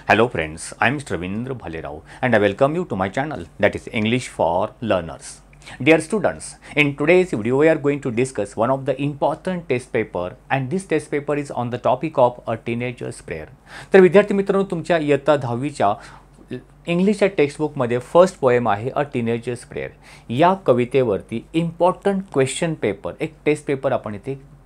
Hello friends, I am Mr. Ravindra Bhalerao and I welcome you to my channel, that is English for Learners. Dear students, in today's video we are going to discuss one of the important test paper and this test paper is on the topic of a teenager's prayer. तर विद्यार्थी मित्रांनो, तुमच्या इयत्ता 10वीच्या इंग्लिशच्या टेक्स्टबुकमध्ये first poem आहे अ teenagers prayer. या कवितेवरती important question paper, एक taste paper आपण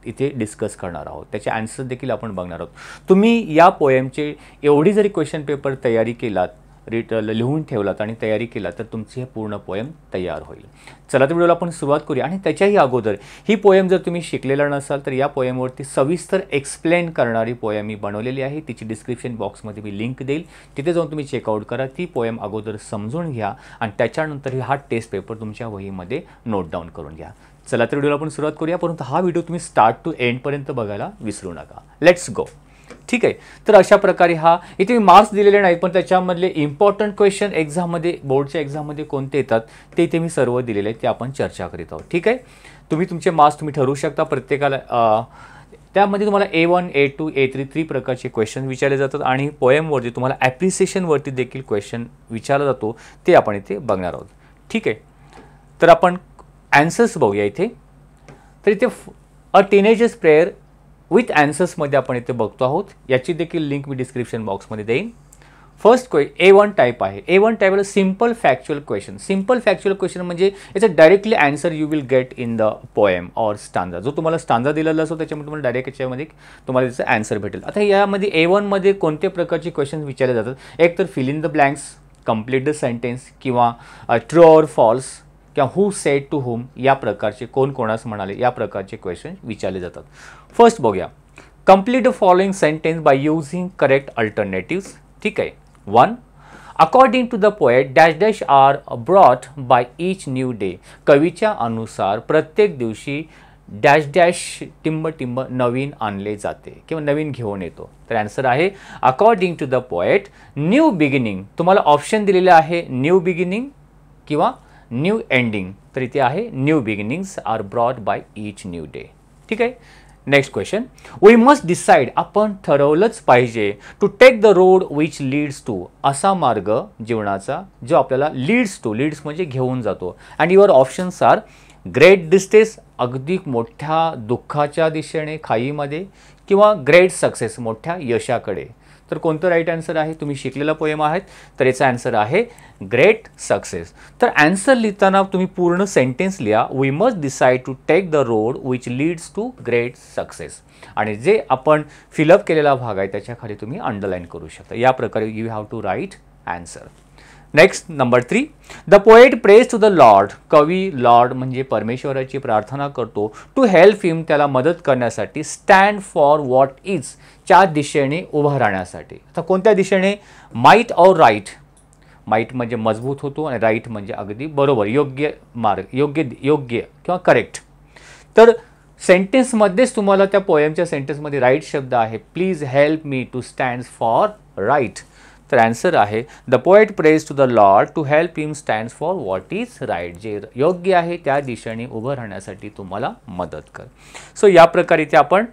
इथे डिस्कस करणार आहोत. त्याचे आन्सर देखील आपण बघणार आहोत. तुम्ही या पोएमचे एवढी जरी क्वेश्चन पेपर तयारी केलात, लिहून ठेवलात आणि तयारी केला तर तुमची हे पूर्ण पोएम तयार होईल. चला तर व्हिडिओला आपण सुरुवात करूया. आणि त्याच्याही अगोदर ही पोएम जर तुम्ही शिकलेला नसाल तर या पोएमवरती सविस्तर एक्सप्लेन करणारी पोएम मी बनवलेली आहे. तिची डिस्क्रिप्शन बॉक्समध्ये मी लिंक देईल, तिथे जाऊन तुम्ही चेकआउट करा. ती पोएम अगोदर समजून घ्या आणि त्याच्यानंतर हा टेस्ट पेपर तुमच्या वहीमध्ये नोट डाऊन करून घ्या. चला तर व्हिडिओला आपण सुरुवात करूया, परंतु हा व्हिडिओ तुम्ही स्टार्ट टू एंडपर्यंत बघायला विसरू नका. Let's go. ठीक आहे, तर अशा प्रकारे हा इथे मार्क्स दिलेले नाहीत, पण त्याच्यामधले इम्पॉर्टंट क्वेश्चन एक्झाममध्ये, बोर्डच्या एक्झाममध्ये कोणते येतात ते इथे मी सर्व दिलेले आहेत, ते आपण चर्चा करीत आहोत. ठीक आहे, तुम्ही तुमचे मार्क्स तुम्ही ठरवू शकता. प्रत्येकाला त्यामध्ये तुम्हाला A1, A2, A3 3 प्रकारचे क्वेश्चन विचारले जातात आणि पोएमवरती तुम्हाला ॲप्रिसिएशनवरती देखील क्वेश्चन विचारला जातो, ते आपण इथे बघणार आहोत. ठीक आहे, तर आपण ॲन्सर्स बघूया इथे. तर इथे अ टीनेजर्स प्रेयर विथ ॲन्सर्समध्ये आपण इथे बघतो आहोत. याची देखील लिंक मी डिस्क्रिप्शन बॉक्समध्ये देईन. फर्स्ट A1 टाईप आहे. A1 टाईपला simple factual question. Simple factual question म्हणजे याचं directly answer you will get in the poem or stanza. जो तुम्हाला स्टांजा दिलेला असतो त्याच्यामध्ये तुम्हाला डायरेक्ट याच्यामध्ये तुम्हाला त्याचं आन्सर भेटेल. आता यामध्ये A1मध्ये कोणत्या प्रकारचे क्वेश्चन विचारले जातात? एक तर fill in the blanks, complete the sentence, किंवा ट्रू ऑर फॉल्स, किंवा हू सेड टू हुम, या प्रकारचे कोण कोणास म्हणाले, या प्रकारचे क्वेश्चन विचारले जातात. फर्स्ट बघूया. Complete the following sentence by using correct alternatives. ठीक आहे. 1. According to the poet dash dash are brought by each new day. कवीच्या अनुसार प्रत्येक दिवशी डॅश डॅश टिंब टिंब नवीन आणले जाते किंवा नवीन घेऊन येतो. तर आन्सर आहे according to the poet new beginning. तुम्हाला ऑप्शन दिलेले आहे न्यू बिगिनिंग किंवा न्यू एंडिंग. तर इथे आहे new beginnings are brought by each new day. ठीक आहे. Next question. We must decide. आपण ठरवलंच पाहिजे to take the road which leads to. असा मार्ग जीवनाचा जो आपल्याला लीड्स टू, लीड्स म्हणजे घेऊन जातो. And your options are great distress, अगदी मोठ्या दुःखाच्या दिशेने खाईमध्ये, किंवा ग्रेट सक्सेस, मोठ्या यशाकडे. तर कोणतं राईट आन्सर आहे? तुम्ही शिकलेला पोएम आहेत तर याचा आन्सर आहे ग्रेट सक्सेस. तर आन्सर लिहिताना तुम्ही पूर्ण सेंटेन्स लिहा. We must decide to take the road which leads to great success. आणि जे आपण फिलअप केलेला भाग आहे त्याच्या खाली तुम्ही अंडरलाईन करू शकता. या प्रकारे you have to write answer. Next number 3. The poet prays to the lord. कवी लॉर्ड म्हणजे परमेश्वराची प्रार्थना करतो. टू हेल्प हिम, त्याला मदत करण्यासाठी. स्टँड फॉर व्हॉट इज, च्या दिशेने उभं राहण्यासाठी. आता कोणत्या दिशेने? माईट और राईट. माईट म्हणजे मजबूत होतो आणि राईट म्हणजे अगदी बरोबर, योग्य मार्ग, योग्य किंवा करेक्ट. तर सेंटेन्समध्येच तुम्हाला त्या पोएमच्या सेंटेन्समध्ये राईट शब्द आहे. Please help me to stand for right. तर आन्सर आहे the poet prays to the lord to help him stand for what is right. जे योग्य आहे त्या दिशेने उभं राहण्यासाठी तुम्हाला मदत कर. सो या प्रकारे इथे आपण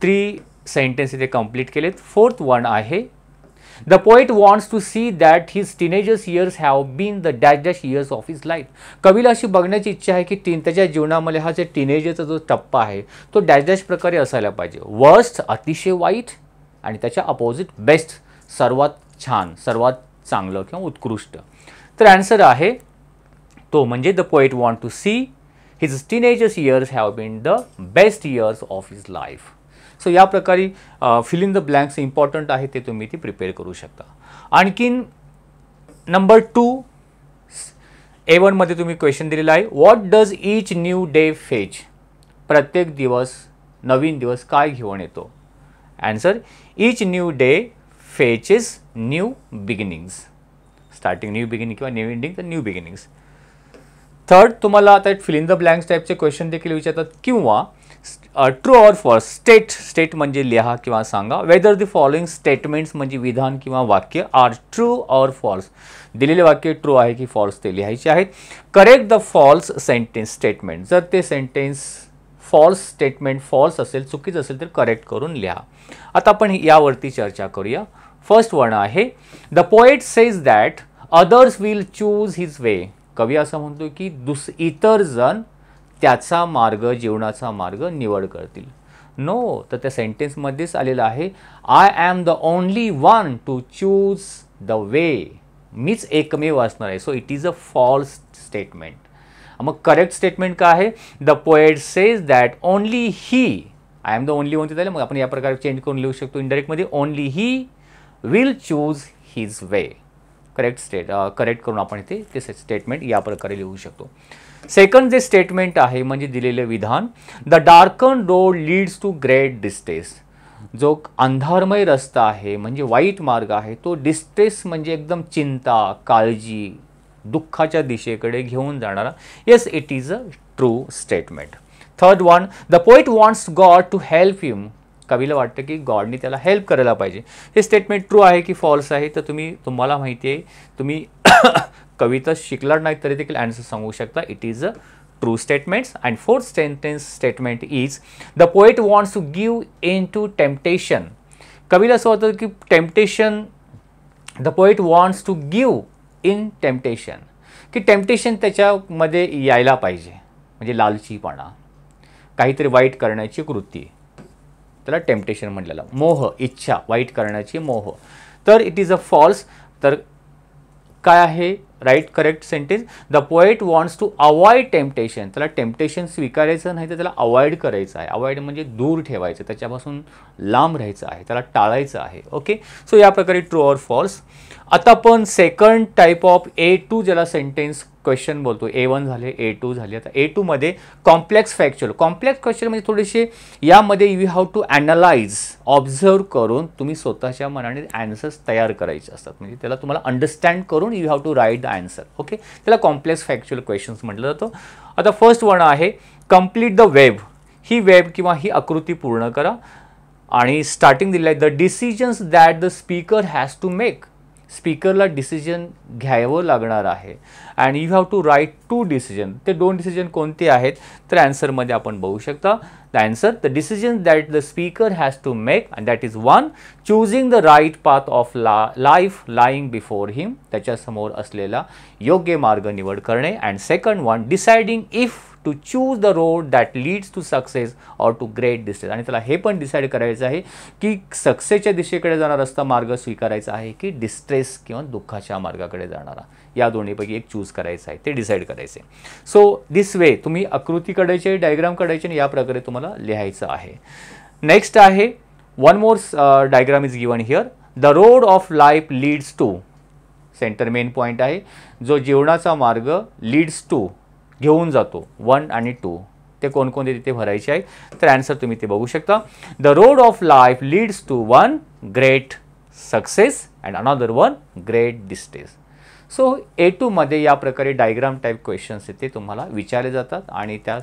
3 सेंटेन्स इथे कंप्लीट केलेत. फोर्थ वन आहे the poet wants to see that his teenagers years have been the dash dash years of his life. कवीला अशी बघण्याची इच्छा आहे की त्याच्या जीवनामध्ये हा जे टीनेजरचा जो टप्पा आहे तो डॅश डॅश प्रकारे असायला पाहिजे. वर्स्ट, अतिशय वाईट, आणि त्याच्या अपोजिट बेस्ट, सर्वात छान, सर्वात चांगलं किंवा उत्कृष्ट. तर आन्सर आहे तो म्हणजे the poet want to see his teenagers years have been the best years of his life. So या प्रकारे fill in the blanks important आहे ते तुम्ही ती प्रिपेअर करू शकता. आणखीन नंबर 2 A1मध्ये तुम्ही क्वेश्चन दिलेला आहे. What does each new day fetch. प्रत्येक दिवस, नवीन दिवस काय घेऊन येतो? Answer each new day फेचेस new beginnings. Starting new beginning किंवा न्यू एंडिंग, तर न्यू बिगिनिंग्स. थर्ड तुम्हाला आता फिल इन द ब्लँक्स टाईपचे क्वेश्चन देखील विचारतात, किंवा ट्रू ऑर फॉल्स. स्टेट म्हणजे लिहा किंवा सांगा. वेदर द फॉलोइंग स्टेटमेंट्स म्हणजे विधान किंवा वाक्य आर ट्रू ऑर फॉल्स. दिलेले वाक्य ट्रू आहे की फॉल्स ते लिहायचे आहेत. Correct the false sentence statement. जर ते सेंटेन्स फॉल्स स्टेटमेंट फॉल्स असेल, चुकीचं असेल तर करेक्ट करून लिहा. आता आपण यावरती चर्चा करूया. फर्स्ट वन आहे the poet says that others will choose his वे. कवी असं म्हणतो की इतर जण त्याचा मार्ग, जीवनाचा मार्ग निवड करतील. नो, तर त्या सेंटेन्समध्येच आलेलं आहे I am the only one to choose the way. मीच एकमेव असणार आहे. So it is a false statement. मग करेक्ट स्टेटमेंट काय आहे? The poet says that only he, I am the only one तिथे, मग आपण या प्रकारे चेंज करून लिहू शकतो इनडायरेक्टमध्ये only he will choose his way. Correct करून आपण इथे ते स्टेटमेंट या प्रकारे लिहू शकतो. सेकंड जे स्टेटमेंट आहे म्हणजे दिलेले विधान the darken road leads to great distress. जो अंधारमय रस्ता आहे म्हणजे वाईट मार्ग आहे तो डिस्ट्रेस म्हणजे एकदम चिंता, काळजी, दुःखाच्या दिशेकडे घेऊन जाणारा. Yes, it is a true statement. Third one the poet wants God to help him. कवीला वाटतं की गॉडनी त्याला हेल्प करायला पाहिजे. हे स्टेटमेंट ट्रू आहे की फॉल्स आहे? तर तुम्हाला माहिती आहे, तुम्ही कविता शिकलात नाही तरी देखील आन्सर सांगू शकता. It is a true statements. And fourth statement is the poet wants to give in to temptation. कवीला असं होतं की temptation, the poet wants to give in temptation, की टेम्पटेशन त्याच्यामध्ये यायला पाहिजे, म्हणजे लालचीपणा, काहीतरी वाईट करण्याची कृती, त्याला टेम्पटेशन म्हटलेलं. मोह, इच्छा, वाईट करण्याची मोह. तर इट इज अ फॉल्स. तर काय आहे right correct sentence? The poet wants to avoid temptation. त्याला टेम्पटेशन स्वीकारायचं नाही तर त्याला अवॉइड करायचं आहे. अवॉइड म्हणजे दूर ठेवायचं, त्याच्यापासून लांब राहायचं आहे, त्याला टाळायचं आहे. ओके, सो या प्रकारे ट्रू ऑर फॉल्स. आता आपण सेकंड टाईप ऑफ A2 ज्याला सेंटेन्स क्वेश्चन बोलतो. A1 झाले, A2 झाले. आता A2 मध्ये कॉम्प्लेक्स फॅक्च्युअल. कॉम्प्लेक्स क्वेश्चन म्हणजे थोडेसे यामध्ये you have to analyse, observe करून तुम्ही स्वतःच्या मनाने आन्सर्स तयार करायचे असतात. म्हणजे त्याला तुम्हाला अंडरस्टँड करून you have to write the answer. Okay, त्याला कॉम्प्लेक्स फॅक्च्युअल क्वेश्चन्स म्हटलं जातं. आता फर्स्ट वन आहे कम्प्लीट द वेब. ही वेब किंवा ही आकृती पूर्ण करा. आणि स्टार्टिंग दिलं आहे the decisions that the speaker has to make. स्पीकरला डिसिजन घ्यावं लागणार आहे. And you have to write 2 decision. ते 2 डिसिजन कोणते आहेत? तर आन्सरमध्ये आपण बघू शकता. The answer the decision that the speaker has to make and that is 1 choosing the right path of life lying before him. त्याच्यासमोर असलेला योग्य मार्ग निवड करणे. And second one deciding if to choose the road that leads to success or to great distress. आणि त्याला हे पण डिसाईड करायचं आहे की सक्सेसच्या दिशेकडे जाणारा रस्ता मार्ग स्वीकारायचा आहे की डिस्ट्रेस किंवा दुःखाच्या मार्गाकडे जाणारा. या दोन्हीपैकी एक चूज करायचं आहे, ते डिसाईड करायचे. सो दिस वे तुम्ही आकृती काढायचे, डायग्राम काढायचे आणि या प्रकारे तुम्हाला लिहायचं आहे. नेक्स्ट आहे one more diagram is given here. The road of life leads to. Centre main point आहे. जो जीवनाचा मार्ग लीड्स टू घेऊन जातो 1 आणि 2. ते कोणकोणते तिथे भरायचे आहे? तर आन्सर तुम्ही ते बघू शकता. The road of life leads to 1 great success and another 1 great distress. So A2 मध्ये या प्रकारे डायग्राम टाईप क्वेश्चन्स ते तुम्हाला विचारले जातात आणि त्या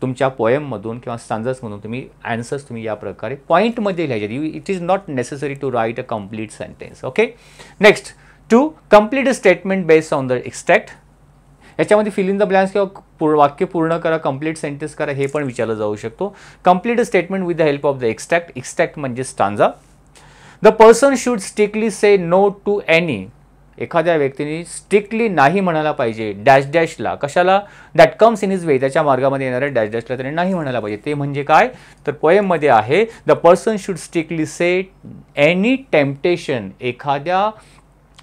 तुमच्या पोएममधून किंवा स्टांजर्समधून तुम्ही आन्सर्स तुम्ही या प्रकारे पॉईंटमध्ये लिहायचे. It is not necessary to write a complete sentence. Okay, next 2 complete a statement based on the extract. याच्यामध्ये फिल इन द ब्लँक्स किंवा वाक्य पूर्ण करा, कंप्लीट सेंटेन्स करा, हे पण विचारलं जाऊ शकतो. Complete a statement with the help of the extract. Extract म्हणजे stanza. The person should strictly say no to any. एखाद्या व्यक्तीने स्ट्रिक्टली नाही म्हणायला पाहिजे डॅश डॅशला. कशाला? That comes in his way. त्याच्या मार्गामध्ये येणाऱ्या डॅश डॅशला त्याने नाही म्हणायला पाहिजे. ते म्हणजे काय? तर पोएममध्ये आहे the person should strictly say any temptation. एखाद्या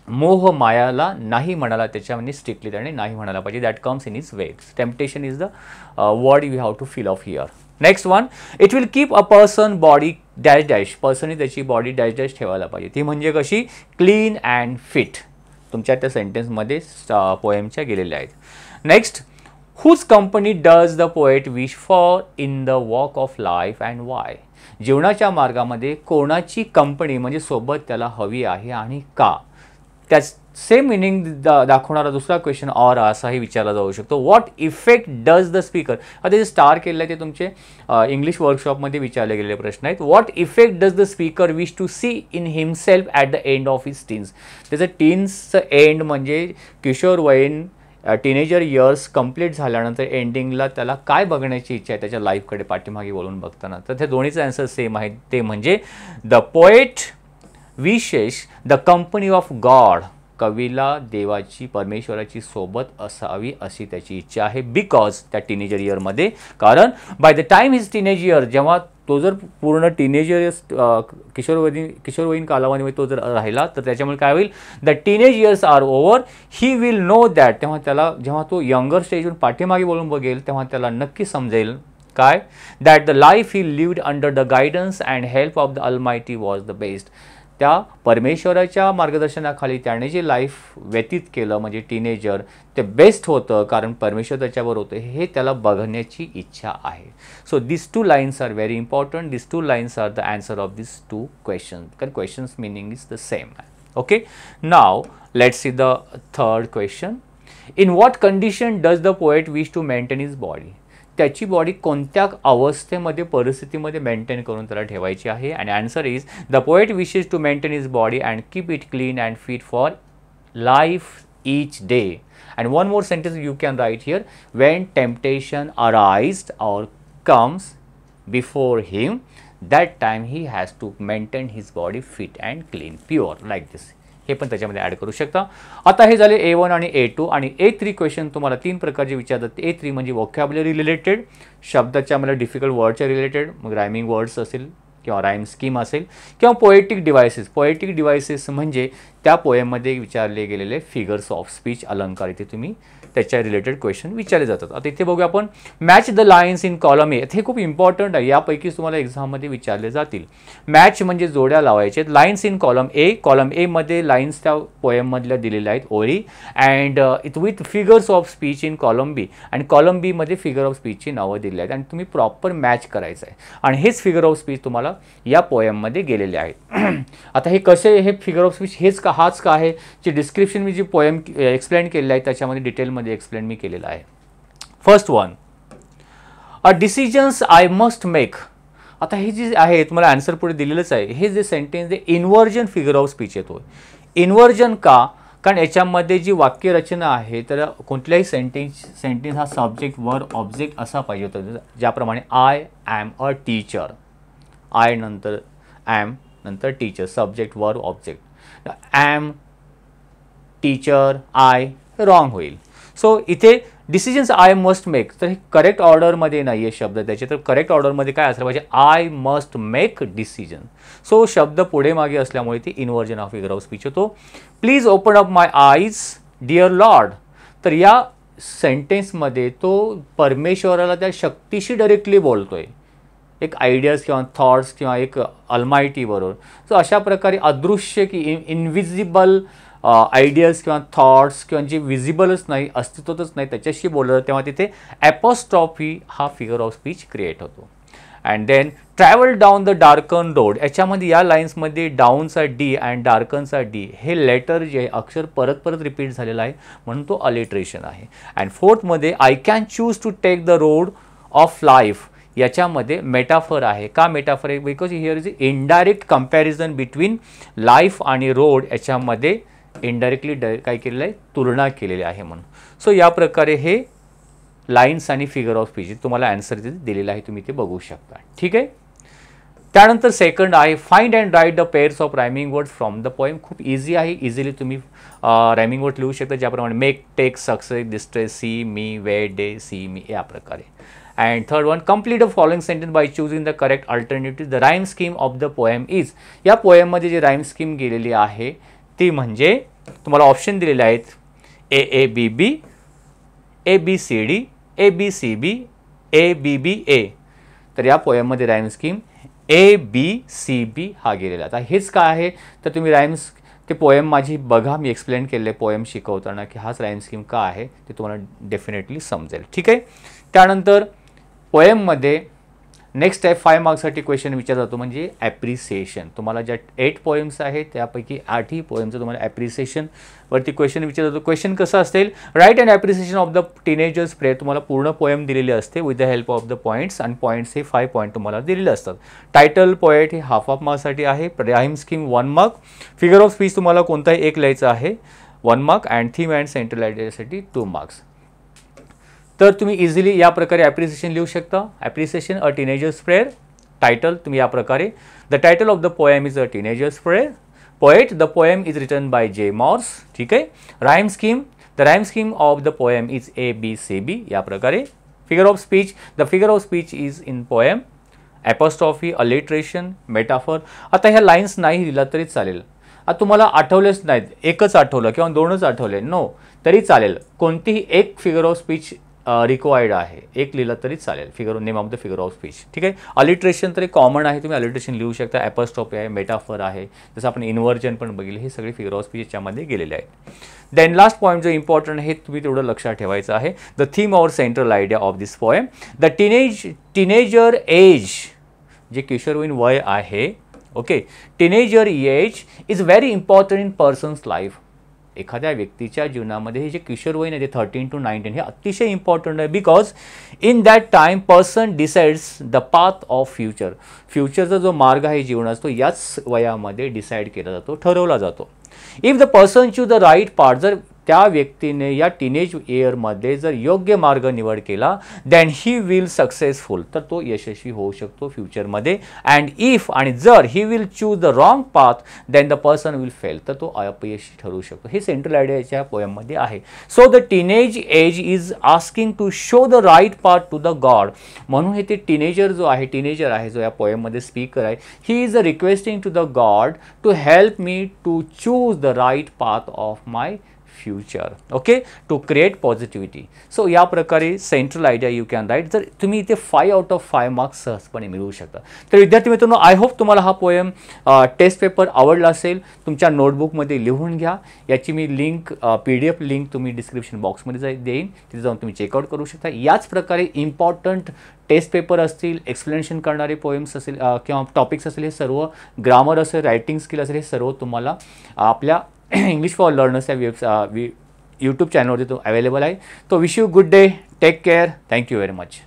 मोह मायाला नाही म्हणाला, त्याच्यामध्ये स्ट्रिक्टली त्याने नाही म्हणायला पाहिजे. That comes in his way. Temptation is the word you have to fill of here. Next one it will keep a person body dash dash. पर्सनने त्याची बॉडी डॅश डॅश ठेवायला पाहिजे. ती म्हणजे कशी? Clean and fit. तुमच्या त्या सेंटेन्समध्ये पोएमच्या गेलेल्या आहेत. Next whose company does the poet wish for in the walk of life and why. जीवनाच्या मार्गामध्ये कोणाची कंपनी म्हणजे सोबत त्याला हवी आहे आणि का? त्या सेम मिनिंग दाखवणारा दुसरा क्वेश्चन ऑर असाही विचारला जाऊ शकतो. What effect does the speaker. आता जे स्टार केलेलं आहे ते तुमचे इंग्लिश वर्कशॉपमध्ये विचारले गेलेले प्रश्न आहेत. What effect does the speaker wish to see in himself at the end of his teens. त्याचं टीन्सचं एंड म्हणजे किशोरवयीन टीनेजर इयर्स कंप्लीट झाल्यानंतर एंडिंगला त्याला काय बघण्याची इच्छा आहे त्याच्या लाईफकडे पाठीमागे वळून बघताना, तर ते दोन्हीचं आन्सर सेम आहे. ते म्हणजे the poet wishes the company of God, कवीला देवाची परमेश्वराची सोबत असावी अशी त्याची इच्छा आहे. बिकॉज त्या टीनेजर इयरमध्ये, कारण by the time his teenage year, जेव्हा तो जर पूर्ण टीनेजर किशोरवयीन कालावधीमध्ये तो जर राहिला तर त्याच्यामुळे काय होईल, the teenage years are over, he will know that, तेव्हा त्याला जेव्हा तो यंगर स्टेजवरून पाठीमागे वळून बघेल तेव्हा त्याला नक्की समजेल काय, that the life he lived under the guidance and help of the Almighty was the best. त्या परमेश्वराच्या मार्गदर्शनाखाली त्याने जे लाईफ व्यतीत केलं म्हणजे टीनेजर, ते बेस्ट होतं कारण परमेश्वर त्याच्यावर होतं हे त्याला बघण्याची इच्छा आहे. So this two lines are very important. This two lines are the answer of this two question, कारण questions meaning is the same. Okay, now let's see the third question. In what condition does the poet wish to maintain his body, त्याची body कोणत्या अवस्थेमध्ये परिस्थितीमध्ये maintain करून त्याला ठेवायची आहे. आणि answer is the poet wishes to maintain his body and keep it clean and fit for life each day. And one more sentence you can write here, when temptation arises or comes before him, that time he has to maintain his body fit and clean, pure, like this. हे पण त्याच्यामध्ये add करू शकता. आता हे झाले A1 आणि A2 आणि A3 क्वेश्चन तुम्हाला तीन प्रकारचे विचारतात. A3 म्हणजे वोकॅब्युलरी रिलेटेड, शब्दाच्या मला डिफिकल्ट वर्डच्या रिलेटेड, मग रायमिंग वर्ड्स असेल किंवा राईम स्कीम असेल किंवा पोएटिक डिव्हायसेस. पोएटिक डिव्हायसेस म्हणजे त्या पोएममध्ये विचारले गेलेले फिगर्स ऑफ स्पीच, अलंकार, इथे तुम्ही त्याच्या रिलेटेड क्वेश्चन विचारले जातात. आता इथे बघूया आपण, match the lines in column ए. हे खूप इम्पॉर्टंट आहे, यापैकी तुम्हाला एक्झाममध्ये विचारले जातील. मॅच म्हणजे जोड्या लावायचे. Lines in column A, column A मध्ये लाईन्स त्या पोएममधल्या दिलेल्या आहेत ओळी, and it with figures of speech in column B, आणि कॉलम बी मध्ये फिगर ऑफ स्पीचची नावं दिलेली आहेत आणि तुम्ही प्रॉपर मॅच करायचं आहे. आणि हेच फिगर ऑफ स्पीच तुम्हाला या पोएममध्ये गेलेले आहेत. आता हे कसे, हे फिगर ऑफ स्पीच हेच का, हाच का आहे, जे डिस्क्रिप्शन मी जी पोएम एक्सप्लेन केलेलं आहे त्याच्यामध्ये डिटेलमध्ये एक्सप्लेन मी केलेलं आहे. First one, a decisions I must make. आता हे जे आहे तुम्हाला आन्सर पुढे दिलेलंच आहे. हे जे सेंटेन्स आहे इन्व्हर्जन फिगर ऑफ स्पीच येतो. इन्व्हर्जन का, कारण याच्यामध्ये जी वाक्यरचना आहे तर कोणत्याही सेंटेन्स हा सब्जेक्ट वर्ब ऑब्जेक्ट असा पाहिजे होता. ज्याप्रमाणे I am a teacher, I नंतर ॲम नंतर teacher, subject verb object. Am teacher I wrong होईल. सो इथे डिसिजन्स आय मस्ट मेक, तर हे करेक्ट ऑर्डरमध्ये नाही आहे शब्द त्याचे, तर करेक्ट ऑर्डरमध्ये काय असलं पाहिजे, I must make decision. So शब्द पुढे मागे असल्यामुळे ती inversion of figure of speech होतो. Please open up my eyes dear Lord. तर या सेंटेन्समध्ये तो परमेश्वराला त्या शक्तीशी डायरेक्टली बोलतोय, एक आयडियाज किंवा थॉट्स किंवा एक अलमायटी बरोबर. सो अशा प्रकारे अदृश्य की इनविजिबल आयडियाज किंवा थॉट्स किंवा जे विजिबलच नाही, अस्तित्वच नाही, त्याच्याशी बोललं तेव्हा तिथे ॲपॉस्ट्रॉफी हा फिगर ऑफ स्पीच क्रिएट होतो. And then travel down the darken road. याच्यामध्ये या लाईन्समध्ये डाऊनचा डी अँड डार्कनचा डी हे लेटर जे आहे अक्षर परत परत रिपीट झालेला आहे म्हणून तो अलिट्रेशन आहे. अँड फोर्थमध्ये I can choose to take the road of life. याच्यामध्ये मेटाफर आहे. का मेटाफर आहे, because here is indirect comparison between life आणि रोड. याच्यामध्ये इनडायरेक्टली काय केलेलं आहे, तुलना केलेली आहे म्हणून. सो या प्रकारे हे लाईन्स आणि फिगर ऑफ स्पीच तुम्हाला आन्सर दिलेला आहे, तुम्ही ते बघू शकता. ठीक आहे. त्यानंतर सेकंड आहे find and write the pairs of rhyming words from the poem. खूप इझी आहे, इझिली तुम्ही रायमिंग वर्ड लिहू शकता, ज्याप्रमाणे make, take, success, distress, see me, way, day, see me, या प्रकारे. And third one, complete the following sentence by choosing the correct alternative. The rhyme scheme of the poem is. या पोएममध्ये जी rhyme scheme गेलेली आहे ती म्हणजे तुम्हाला option दिलेले आहेत A A B B, A B C D, A B C B, A B B A. तर या पोएममध्ये rhyme scheme A B C B हा गेलेला. आता हेच काय आहे, तर तुम्ही राईम्स ते पोएम माझी बघा, मी एक्सप्लेन केले पोएम शिकवताना की हाच राईम स्कीम का आहे ते तुम्हाला डेफिनेटली समजेल. ठीक आहे. त्यानंतर पोएममध्ये नेक्स्ट आहे 5 मार्क्ससाठी क्वेश्चन विचारला जातो म्हणजे ॲप्रिसिएशन. तुम्हाला ज्या 8 पोएम्स आहेत त्यापैकी 8ही पोएमचं तुम्हाला ॲप्रिसिएशनवरती क्वेश्चन विचारला जातो. क्वेश्चन कसं असेल, right and appreciation of the teenagers prayer. तुम्हाला पूर्ण पोएम दिलेली असते with the help of the points, आणि पॉईंट्स हे 5 पॉईंट तुम्हाला दिलेले असतात. टायटल पोएट हे हाफ मार्क्ससाठी आहे. Rhyme scheme 1 mark. Figure of speech तुम्हाला कोणताही एक लिहायचं आहे 1 mark and theme and central आयडियासाठी 2 मार्क्स. तर तुम्ही इझिली या प्रकारे ॲप्रिसिएशन लिहू शकता. Appreciation a teenagers prayer. Title तुम्ही या प्रकारे, the title of the poem is a teenagers prayer. Poet, the poem is written by J Moore's. ठीक आहे. Rhyme scheme, the rhyme scheme of the poem is ABCB या प्रकारे. Figure of speech, the figure of speech is in poem. Apostrophe, alliteration, metaphor. आता ह्या lines नाही दिला तरी चालेल. आता तुम्हाला आठवलेच नाहीत, एकच आठवलं किंवा 2च आठवले, नो तरी चालेल. कोणतीही एक फिगर ऑफ स्पीच रिक्वायर्ड आहे, एक लिहिलं तरी चालेल. Figure name of the figure of speech. ठीक आहे. अलिट्रेशन तरी कॉमन आहे, तुम्ही अलिट्रेशन लिहू शकता. ॲपॉस्ट्रॉफी आहे, मेटाफर आहे, जसं आपण इन्व्हर्जन पण बघितलं, हे सगळे फिगर ऑफ स्पीच याच्यामध्ये गेलेले आहेत. देन लास्ट पॉईंट जो इम्पॉर्टंट आहे तुम्ही तेवढं लक्षात ठेवायचं आहे. The theme or central idea of this poem, the teenager age, जे किशोरवयीन वय आहे. Okay. Teenager age is very important in persons life. एखाद्या व्यक्तीच्या जीवनामध्ये हे जे किशोरवयीन आहे, 13 to 19, हे अतिशय इम्पॉर्टंट आहे. Because in that time person decides the path of future. फ्युचरचा जो मार्ग आहे जीवनाचा, तो याच वयामध्ये डिसाईड केला जातो, ठरवला जातो. If the person choose the right part, जर त्या व्यक्तीने या टीनेज इयरमध्ये जर योग्य मार्ग निवड केला, दॅन ही विल सक्सेसफुल, तर तो यशस्वी होऊ शकतो फ्युचरमध्ये. अँड इफ, आणि जर ही will choose the wrong path, than the person will fail, तर तो अपयशी ठरू शकतो. हे सेंट्रल आयडियाच्या पोएममध्ये आहे. So the teenage age is asking to show the right path to the god. म्हणून हे ते टीनेजर जो आहे, टीनेजर आहे जो या पोएममध्ये स्पीकर आहे, he is requesting to the god to help me to choose the right path of my future. Okay. To create positivity. So या प्रकारे central idea you can write. जर तुम्ही इथे 5 out of 5 मार्क्स सहजपणे मिळवू शकता. तर विद्यार्थी मित्रांनो, आय होप तुम्हाला हा पोएम टेस्ट पेपर आवडला असेल. तुमच्या नोटबुकमध्ये लिहून घ्या. याची मी लिंक, PDF लिंक तुम्ही डिस्क्रिप्शन बॉक्समध्ये देईन, तिथे जाऊन तुम्ही चेकआउट करू शकता. याच प्रकारे इम्पॉर्टंट टेस्ट पेपर असतील, एक्सप्लेनेशन करणारे पोएम्स असेल किंवा टॉपिक्स असेल, हे सर्व, ग्रामर असेल, रायटिंग स्किल असेल, हे सर्व तुम्हाला आपल्या इंग्लिश फॉर लर्नर्स या यूट्यूब चॅनलवरती तो अवेलेबल आहे. तो wish you good day, take care, thank you very much.